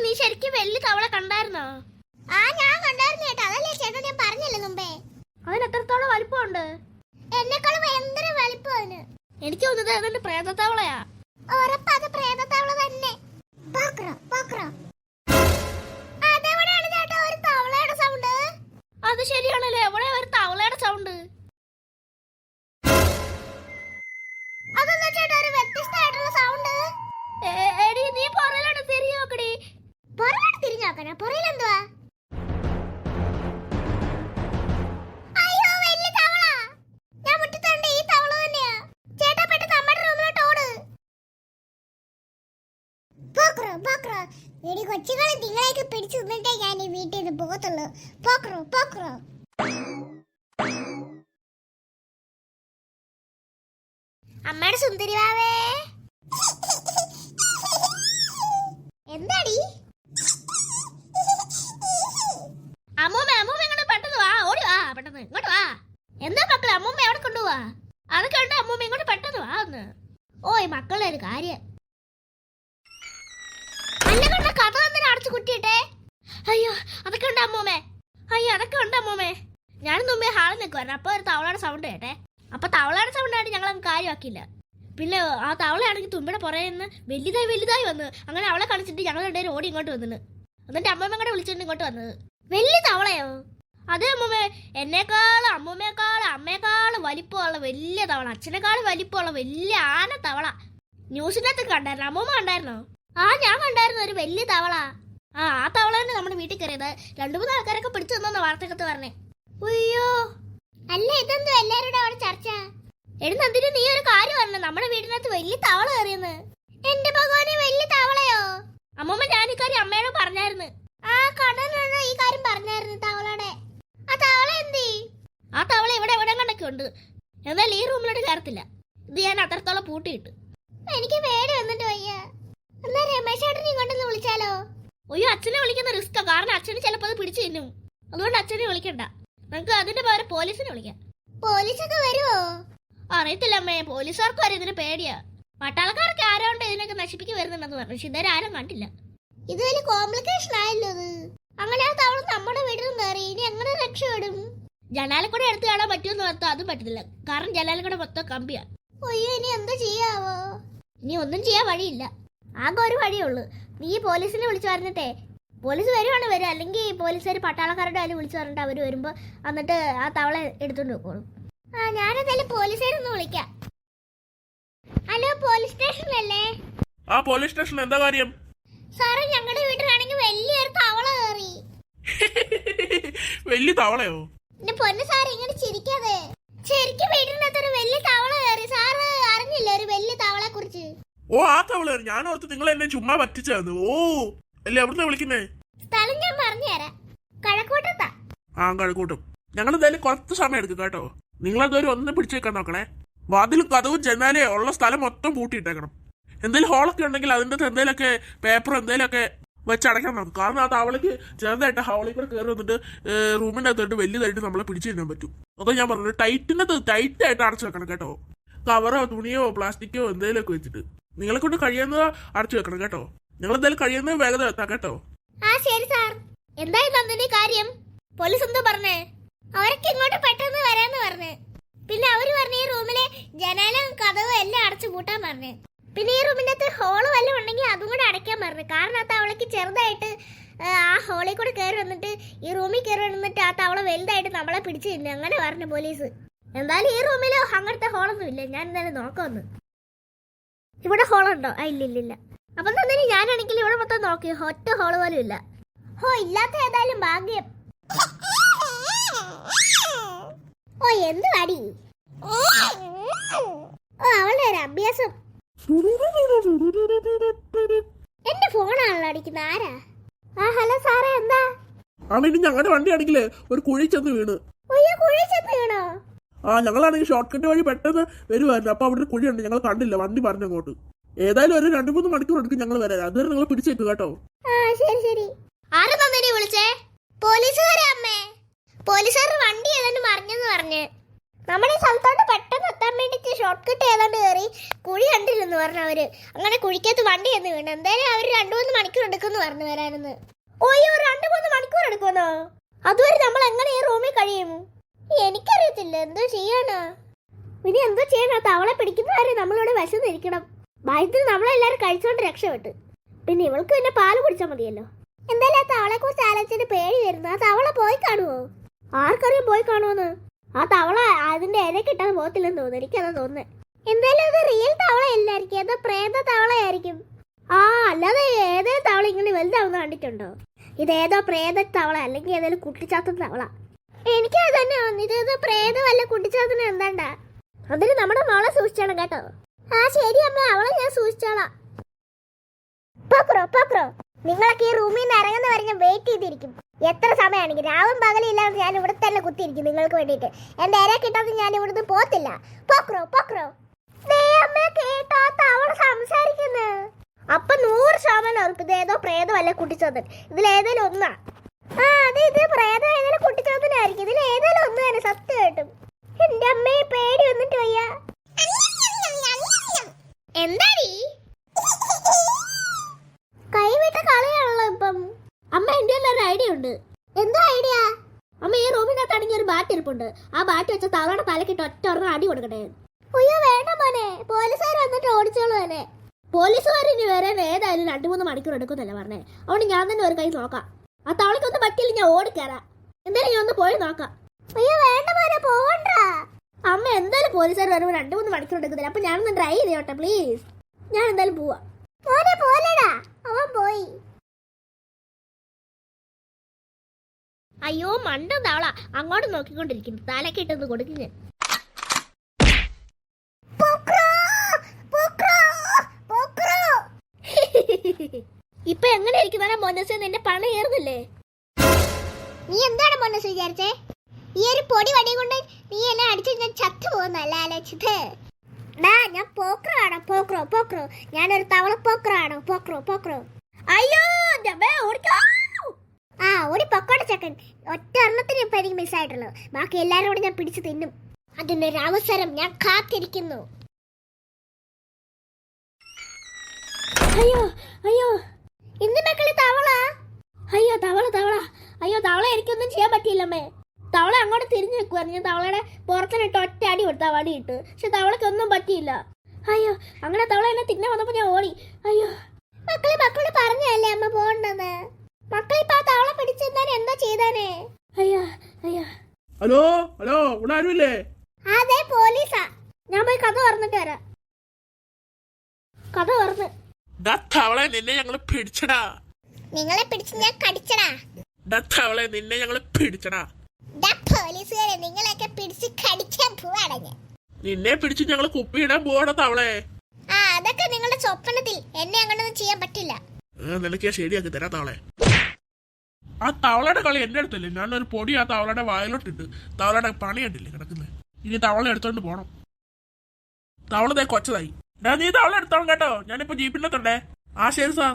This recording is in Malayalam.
നീ ശരിക്കും വലിയ തവള കണ്ടായിരുന്നോ? ആ ഞാൻ കണ്ടായിരുന്നു കേട്ടോ. അതല്ലേ ചേട്ടാ ഞാൻ പറഞ്ഞില്ല മുമ്പേ. അതിന് എത്രത്തോളം വലിപ്പമുണ്ട്? എന്നെക്കാളും ഭയങ്കര വലിപ്പമാണ്. എനിക്ക് തോന്നുന്നത് അതിന്റെ പ്രേതത്തവളയാ. ഉറപ്പാ അത് പ്രേതത്തവള തന്നെ. അതെവിടെയാണ് ചേട്ടാ ഒരു തവളയുടെ സൗണ്ട്? അത് ശരിയാണല്ലോ, എവിടെ ഒരു തവളയുടെ സൗണ്ട്? അതെന്താ ചേട്ടാ ഒരു വ്യത്യസ്തമായിട്ടുള്ള സൗണ്ട്? എടി നീ പുറയിലോട്ട് തിരിഞ്ഞു നോക്കടി. പുറയിലോട്ട് തിരിഞ്ഞു നോക്കണ? പുറയിലെന്തുവാ? അയ്യോ വലിയ തവള. ഞാൻ മുറ്റത്തുണ്ട്. ഈ തവള തന്നെയാ. ചേട്ടാ പെട്ടെന്ന് നമ്മുടെ റൂമിലോട്ട് ഓട്. പോക്രോ എടി കൊച്ചുകളെ നിങ്ങളെയൊക്കെ പിടിച്ചു നിന്നിട്ടേ ഞാൻ ഈ വീട്ടിൽ നിന്ന് പോകത്തുള്ളൂ. പോക്രോ അമ്മയുടെ സുന്ദരിവാവേ. എന്താടി? അമ്മൂമ്മ ഇങ്ങോട്ട് പെട്ടെന്ന് വാ, ഓടി വാ, പെട്ടെന്ന് ഇങ്ങോട്ട് വാ. എന്താ മക്കളെ, അമ്മൂമ്മ എവിടെ കൊണ്ടുപോവാ? അതൊക്കെ ഉണ്ട് അമ്മൂമ്മ, ഇങ്ങോട്ട് പെട്ടെന്ന് വാ ഒന്ന്. ഓയ് മക്കളുടെ ഒരു കാര്യം. അന്നെ കണ്ട കഥ എന്തിനാ അടച്ചു കുറ്റിയിട്ടെ? അയ്യോ അതൊക്കെ ഉണ്ട് അമ്മൂമ്മേ. ഞാനും മുമ്പേ ഹാളിൽ നിൽക്കുവായിരുന്നു. അപ്പൊ ഒരു തവളയുടെ സൗണ്ട് കേട്ടെ. അപ്പൊ തവളയുടെ സൗണ്ട് ആയിട്ട് ഞങ്ങൾ കാര്യമാക്കില്ല. പിന്നെ ആ തവളയാണെങ്കിൽ തുമ്പിയുടെ പുറകെ നിന്ന് വലുതായി വന്ന് അങ്ങനെ അവളെ കളിച്ചിട്ട് ഞങ്ങൾ രണ്ടുപേരും ഓടി ഇങ്ങോട്ട് വന്നിട്ട് എന്നിട്ട് അമ്മമ്മ കൂടെ വിളിച്ചിട്ട് ഇങ്ങോട്ട് വന്നത്. വലിയ തവളയോ? അതേ അമ്മൂമ്മ, എന്നേക്കാളും അമ്മൂമ്മയെക്കാളും അമ്മയെക്കാളും വലിപ്പമുള്ള വലിയ തവള, അച്ഛനേക്കാളും വലിപ്പമുള്ള വലിയ ആന തവള. ന്യൂസിനകത്ത് കണ്ടായിരുന്നു. അമ്മൂമ്മ കണ്ടായിരുന്നോ? ആ ഞാൻ കണ്ടായിരുന്നു, ഒരു വലിയ തവള. ആ തവള തന്നെ നമ്മുടെ വീട്ടിൽ കയറിയത്. 2-3 ആൾക്കാരൊക്കെ പിടിച്ചു തന്നോന്ന് വാർത്തക്കത്ത് പറഞ്ഞേ. അയ്യോ അല്ല ഇതെന്തോ എല്ലാവരുടെ അവിടെ ചർച്ച? എഴുന്നതിന് നീ ഒരു കാര്യം പറഞ്ഞു, നമ്മുടെ വീടിനകത്ത് വലിയ തവള കയറിയെന്ന്. എന്റെ ഭഗവാനെ വലിയ തവളയോ? അമ്മൂമ്മ ഞാൻ ഈ കാര്യം അമ്മയോട് പറഞ്ഞായിരുന്നു. ആ കടലിലുള്ള ഈ കാര്യം പറഞ്ഞായിരുന്നു തവളയുടെ. ആ തവള എന്തി? ആ തവള ഇവിടെ കണ്ടൊക്കെ ഉണ്ട്. എന്നാൽ ഈ റൂമിലോട്ട് കയറത്തില്ല. ഇത് ഞാൻ അത്രത്തോളം പൂട്ടിയിട്ട്. എനിക്ക് പേടി വന്നിട്ട് വയ്യ. എന്നാ രമേശ് ചേട്ടനെ ഇങ്ങോട്ടൊന്ന് വിളിച്ചാലോ? അയ്യോ അച്ഛനെ വിളിക്കുന്ന റിസ്കാ, കാരണം അച്ഛന് ചിലപ്പോൾ അത് പിടിച്ചു തിന്നും. അതുകൊണ്ട് അച്ഛനെ വിളിക്കണ്ട. നമുക്ക് അതിന്റെ പകരം പോലീസിനെ വിളിക്കാം. പോലീസൊക്കെ വരുമോ? അറിയത്തില്ല അമ്മേ, പോലീസുകാർക്ക് വരെ ഇതിന് പേടിയാ. പട്ടാളക്കാർക്ക് ആരോണ്ട് ഇതിനൊക്കെ നശിപ്പിക്ക് വരുന്നുണ്ടെന്ന് പറഞ്ഞു. പക്ഷെ ഇതുവരെ ആരും കണ്ടില്ല. ഇത് വലിയ കോംപ്ലിക്കേഷൻ ആയല്ലോ ഇത്. അങ്ങനെ ആ തവള നമ്മുടെ വീട്ടിലും കയറി. ഇനി എങ്ങനെ രക്ഷപ്പെടും? ജനാലക്കൂടെ എടുത്ത് കാണാൻ പറ്റുമെന്ന് പറഞ്ഞാൽ അതും പറ്റത്തില്ല, കാരണം ജനാലക്കൂടെ മൊത്തം കമ്പിയാ. അയ്യോ ഇനി എന്താ ചെയ്യാവോ? ഇനി ഒന്നും ചെയ്യാൻ വഴിയില്ല. ആകെ ഒരു വഴിയേ ഉള്ളൂ. നീ പോലീസിനെ വിളിച്ചു പറഞ്ഞിട്ടേ, പോലീസ് വരുവാണ് വരും, അല്ലെങ്കിൽ പോലീസുകാർ പട്ടാളക്കാരുടെ ആരും വിളിച്ചു പറഞ്ഞിട്ട് അവർ വരുമ്പോൾ എന്നിട്ട് ആ തവള എടുത്തോണ്ട് പോക്കോളും. ആ ഞാനെന്തായാലും പോലീസുകാരൊന്ന് വിളിക്കാം. ഹലോ പോലീസ് സ്റ്റേഷനിലല്ലേ? ആ പോലീസ് സ്റ്റേഷൻ, എന്താ കാര്യം? സാറേ ഞങ്ങളുടെ വീട്ടിലാണെങ്കിൽ വലിയൊരു തവള കയറി. വലിയ തവളയോ? എന്റെ പൊന്നു സാറ് ഇങ്ങനെ ചിരിക്കാതെ. ശരിക്കും വീട്ടിനകത്ത് ഒരു വലിയ തവള കയറി. സാറ് അറിഞ്ഞില്ല ഒരു വലിയ തവളെ കുറിച്ച്? ഓ ആ തവള, ഞാൻ ഓർത്ത് നിങ്ങൾ എന്നെ ചുമ്മാ പറ്റിച്ചാന്ന്. ഓ അല്ലേ, എവിടുന്നാ വിളിക്കുന്നേ? സ്ഥലം ഞാൻ പറഞ്ഞുതരാം. കഴക്കൂട്ടത്താ. ആ കഴക്കൂട്ടം. ഞങ്ങൾ എന്തായാലും കുറച്ച് സമയം എടുക്കും കേട്ടോ. നിങ്ങളതുവരെ ഒന്ന് പിടിച്ചേക്കാൻ നോക്കണേ. വാതിലും കഥവും ജനാലയോ ഉള്ള സ്ഥലം മൊത്തം പൂട്ടിയിട്ടേക്കണം. എന്തെങ്കിലും ഹോളൊക്കെ ഉണ്ടെങ്കിൽ അതിൻ്റെ എന്തെങ്കിലുമൊക്കെ പേപ്പർ എന്തെങ്കിലുമൊക്കെ വെച്ച് അടയ്ക്കാൻ നോക്കും. കാരണം ആ തവളയ്ക്ക് ചെറുതായിട്ട് ഹോളിൽ കൂടെ കയറി വന്നിട്ട് റൂമിൻ്റെ അകത്തോട്ട് വലിയതായിട്ട് നമ്മളെ പിടിച്ചു തരാൻ പറ്റും. അപ്പൊ ഞാൻ പറഞ്ഞു ടൈറ്റായിട്ട് അടച്ചു വെക്കണം കേട്ടോ. കവറോ തുണിയോ പ്ലാസ്റ്റിക്കോ എന്തെങ്കിലുമൊക്കെ വെച്ചിട്ട് നിങ്ങളെ കൊണ്ട് കഴിയുന്നത് അടച്ചു വെക്കണം കേട്ടോ. ഞങ്ങൾ എന്തായാലും കഴിയുന്നത് വേഗത എത്താം കേട്ടോ. ആ ശരി സാർ. എന്തായി നന്ദിനി കാര്യം? പോലീസ് എന്താ പറഞ്ഞേ? അവരൊക്കെ ഇങ്ങോട്ട് പെട്ടെന്ന് വരാന്ന് പറഞ്ഞു. പിന്നെ അവര് പറഞ്ഞു ഈ റൂമിലെ ജനാലും കഥവും എല്ലാം അടച്ചു പൂട്ടാൻ പറഞ്ഞു. പിന്നെ ഈ റൂമിന്റെ അകത്ത് ഹോള് വല്ലതും ഉണ്ടെങ്കിൽ അതും കൂടെ അടയ്ക്കാൻ പറഞ്ഞു. കാരണം ആ തവളയ്ക്ക് ചെറുതായിട്ട് ആ ഹോളിൽ കൂടെ കയറി വന്നിട്ട് ഈ റൂമിൽ കയറി വന്നിട്ട് ആ തവള വലുതായിട്ട് നമ്മളെ പിടിച്ചു തിന്നു. അങ്ങനെ പറഞ്ഞു പോലീസ്. എന്തായാലും ഈ റൂമിൽ അങ്ങനത്തെ ഹോളൊന്നും ഇല്ല. ഞാൻ എന്തായാലും നോക്കാമെന്ന്. ഇവിടെ ഹോളുണ്ടോ? ഇല്ല. അപ്പൊ നന്ദിനി ഞാനാണെങ്കിൽ ഇവിടെ മൊത്തം നോക്കി, ഒറ്റ ഹോള് പോലും ഇല്ല. ഹോ ഇല്ലാത്ത ഏതായാലും ഭാഗ്യം. ഓ എന്ത് അടി! ഓ അവളുടെ ഒരു അഭ്യാസം. എന്റെ ഫോണാണല്ലോ അടിക്കുന്ന. ആരാ? ആ ഹലോ സാറേ, എന്താ? ആണെങ്കിൽ ഞങ്ങളുടെ വണ്ടി ആണെങ്കിലേ ഒരു കുഴി ചെന്ന് വീണ്. കുഴി ചെന്ന് വീണോ? ആ ഞങ്ങളാണെങ്കിൽ ഷോർട്ട് കട്ട് വഴി പെട്ടെന്ന് വരുമായിരുന്നു. അപ്പൊ അവിടെ ഒരു കുഴിയുണ്ട്, ഞങ്ങൾ കണ്ടില്ല, വണ്ടി പറഞ്ഞങ്ങോട്ട്. ഏതായാലും ഒരു 2-3 മണിക്കൂർ എടുക്കും ഞങ്ങൾ വരാൻ. അതുവരെ നിങ്ങൾ പിടിച്ചേക്കും കേട്ടോ. ശരി. ആരും നന്ദിനി വിളിച്ചേ? പോലീസുകാരെ അമ്മേ. പോലീസുകാർ വണ്ടി ഏതാണ്ട് മറിഞ്ഞെന്ന് പറഞ്ഞ്. നമ്മുടെ ഈ സ്ഥലത്തോട്ട് പെട്ടെന്ന് എത്താൻ വേണ്ടിട്ട് ഷോർട്ട് കട്ട് ഏതാണ്ട് കയറി കുഴി കണ്ടില്ലെന്ന് പറഞ്ഞു അവര്. അങ്ങനെ കുഴിക്കകത്ത് വണ്ടി എന്ന് വീണ്. എന്തായാലും അവര് 2-3 മണിക്കൂർ എടുക്കുമെന്ന് പറഞ്ഞു വരാനെന്ന്. ഓയ്യോ 2-3 മണിക്കൂർ എടുക്കുമെന്നോ? അതുവരെ നമ്മൾ എങ്ങനെ ഈ റൂമിൽ കഴിയും? എനിക്കറിയത്തില്ല എന്തോ ചെയ്യാനാ. ഇനി എന്തോ ചെയ്യണം? തവളെ പിടിക്കുന്നവരെ നമ്മളിവിടെ വിശന്നിരിക്കണം. ഭയത്തിൽ നമ്മളെല്ലാരും കഴിച്ചോണ്ട് രക്ഷപ്പെട്ട്. പിന്നെ ഇവൾക്ക് പിന്നെ പാല് കുടിച്ചാൽ മതിയല്ലോ. എന്തായാലും ആ തവളെ കുറിച്ച് ആലോചിച്ചിട്ട് പേടി വരുന്നു. ആ തവള പോയി കാണുവോ? ആർക്കറിയാം പോയി കാണുമെന്ന്. ആ തവള അതിന്റെ ഇര കിട്ടാൻ പോകത്തില്ലെന്ന് തോന്നുന്നു. എനിക്കതാ തോന്നുന്നത്. എന്തായാലും അത് റിയൽ തവള അല്ലായിരിക്കും, അത് പ്രേത തവളയായിരിക്കും. ആ അല്ലാതെ ഏതേലും തവള ഇങ്ങനെ വലുതാവുന്ന കണ്ടിട്ടുണ്ടോ? ഇതേതോ പ്രേത തവള അല്ലെങ്കിൽ ഏതെങ്കിലും കുട്ടിച്ചാത്തൻ തവള. എനിക്കത് തന്നെ തോന്നി. ഇത് പ്രേതമല്ല കുട്ടിച്ചാത്തന് എന്താണ്ടാ. അതിന് നമ്മുടെ മോളെ സൂക്ഷിച്ചോണം കേട്ടോ. ആ ശരി അമ്മ, അവളെ ഞാൻ സൂക്ഷിച്ചോളാം. പോക്രോ നിങ്ങളൊക്കെ ഈ റൂമിൽ നിന്ന് ഇറങ്ങുന്ന വരെ ഞാൻ വെയിറ്റ് ചെയ്തിരിക്കും. എത്ര സമയമാണെങ്കിൽ രാവും പകലും ഇല്ലാതെ ഞാൻ ഇവിടെ തന്നെ കുത്തിയിരിക്കും നിങ്ങൾക്ക് വേണ്ടിയിട്ട്. എന്റെ ഇര കിട്ടാതെ ഞാൻ ഇവിടുന്ന് പോത്തില്ല. പോക്രോ കേട്ടോ തവള സംസാരിക്കുന്നു. അപ്പൊ 100% ഉറപ്പ് ഇതേതോ പ്രേതമല്ല കുട്ടിച്ചാത്തൻ. ഇതിലേതേലും ഒന്നാ. ആ അതെ, ഇത് പ്രേതം ഏതായാലും കുട്ടിച്ചാത്തനായിരിക്കും. ഇതിൽ ഏതായാലും ഒന്ന് തന്നെ സത്യമായിട്ടും. എന്റെ അമ്മയെ പേടി വന്നിട്ട് വയ്യ. എന്താടി കൈവിട്ട കളിയാണല്ലോ ഇപ്പം. അമ്മ എന്റെ ഒരു ഐഡിയ ഉണ്ട്. എന്തോ ഐഡിയ? അമ്മ ഈ റൂമിനകത്താണെങ്കിൽ ഒരു ബാറ്റ് ഇരിപ്പുണ്ട്. ആ ബാറ്റ് വെച്ച തവളയുടെ തലക്കിട്ട് ഒറ്റ ഒരെണ്ണം അടി കൊടുക്കട്ടെ. അയ്യോ വേണ്ട മോനെ, പോലീസുകാർ വന്നിട്ട് ഓടിച്ചോളൂ തന്നെ. പോലീസുകാർ ഇനി വരാൻ ഏതായാലും 2-3 മണിക്കൂർ എടുക്കുന്നല്ല പറഞ്ഞേ. അതുകൊണ്ട് ഞാൻ തന്നെ ഒരു കൈ നോക്കാം. ആ തവളയ്ക്കൊന്നും പറ്റില്ല, ഞാൻ ഓടിക്കയറാം. എന്തായാലും ഞാൻ ഒന്ന് പോയി നോക്കാം. അയ്യോ വേണ്ട മോനെ, പോവണ്ട. അമ്മ എന്തായാലും പോലീസുകാർ വരുമ്പോൾ 2-3 മണിക്കൂർ എടുക്കുന്നില്ല. അപ്പൊ ഞാനൊന്ന് ട്രൈ ചെയ്തോട്ടെ പ്ലീസ്. ഞാൻ എന്തായാലും പോവാ. മോനെ പോലെടാ, അവൻ പോയി. അയ്യോ മണ്ട തവള അങ്ങോട്ട് നോക്കിക്കൊണ്ടിരിക്കുന്നു. തലക്കിട്ടൊന്ന് കൊടുക്കും ഞാൻ. ഇപ്പൊ എങ്ങനെ ഇരിക്കുന്ന മോനസ്? നിന്റെ പണി ഏറുന്നില്ലേ? നീ എന്താണ് മോനസ് വിചാരിച്ചേ? ഈ ഒരു പൊടി വടി കൊണ്ട് നീ എന്നെ അടിച്ച് ഞാൻ ചത്തു പോകുന്നല്ല ആലോചിച്ചത്. ഞാൻ പോക്രോ ആണോ? പോക്രോ ഞാനൊരു തവള പോക്രോ ആണോ? പോക്രോ. അയ്യോ ഓടിക്കോ. ആ ഓടി പൊക്കോട്ടെ ചെക്കൻ. ഒറ്റ എണ്ണത്തിന് ഇപ്പൊ എനിക്ക് മിസ്സായിട്ടുള്ളൂ. ബാക്കി എല്ലാരും കൂടെ ഞാൻ പിടിച്ചു തിന്നും. അതിനൊരു അവസരം ഞാൻ കാത്തിരിക്കുന്നു. അയ്യോ ഇന്ന് മക്കളെ തവള. അയ്യോ തവള എനിക്കൊന്നും ചെയ്യാൻ പറ്റിയില്ലമ്മേ. തവള അങ്ങോട്ട് തിരിഞ്ഞു നിൽക്കുവായിരുന്നു. ഞാൻ തവളയുടെ പുറത്തിനിട്ട് ഒറ്റ അടി കൊടുത്താ വടിയിട്ട്. പക്ഷെ തവളയ്ക്ക് ഒന്നും പറ്റിയില്ല. അയ്യോ അങ്ങനെ തവള എന്നെ തിന്നെ വന്നപ്പോ ഞാൻ ഓടി. അയ്യോ മക്കളെ പറഞ്ഞല്ലേ അമ്മ പോണ്ടെന്ന്. മക്കളെ ഇപ്പൊ ആ തവള പിടിച്ചെന്താൻ എന്താ ചെയ്താനേ? അയ്യോ ഹലോ ഇവിടെ ആരുമില്ലേ? അതെ പോലീസാ. ഞാൻ പോയി കഥ പറഞ്ഞിട്ട് വരാം. കഥ പറഞ്ഞ് തവളെ നിന്നെ ഞങ്ങള് പിടിച്ചടാ. നിങ്ങളെ പിടിച്ച് ഞാൻ കടിച്ചടാ. തവളെ നിന്നെ ഞങ്ങള് പിടിച്ചടാ. പോലീസുകാരെ നിങ്ങളെയൊക്കെ പിടിച്ച് കടിക്കാൻ പോവാണ് ഞാൻ. നിന്നെ പിടിച്ച് ഞങ്ങള് കുപ്പിയിടാൻ പോവാടാ തവളെ. ആ അതൊക്കെ നിങ്ങളുടെ സ്വപ്നത്തിൽ. എന്നെ അങ്ങനൊന്നും ചെയ്യാൻ പറ്റില്ല. നിനക്ക് ഞാൻ ശരിയാക്കി തരാം തവളെ. ആ തവളയുടെ കളി എന്റെ അടുത്തല്ലേ. ഞാനൊരു പൊടി ആ തവളയുടെ വായിലോട്ടിട്ട് തവളയുടെ പണി കണ്ടില്ലേ കിടക്കുന്നത്. ഇനി തവള എടുത്തോണ്ട് പോണം. തവള കൊച്ചതായി. നീ തവള എടുത്തോളം കേട്ടോ. ഞാനിപ്പോ ജീപ്പിനകത്തുണ്ടേ. ആ ശരി സാർ.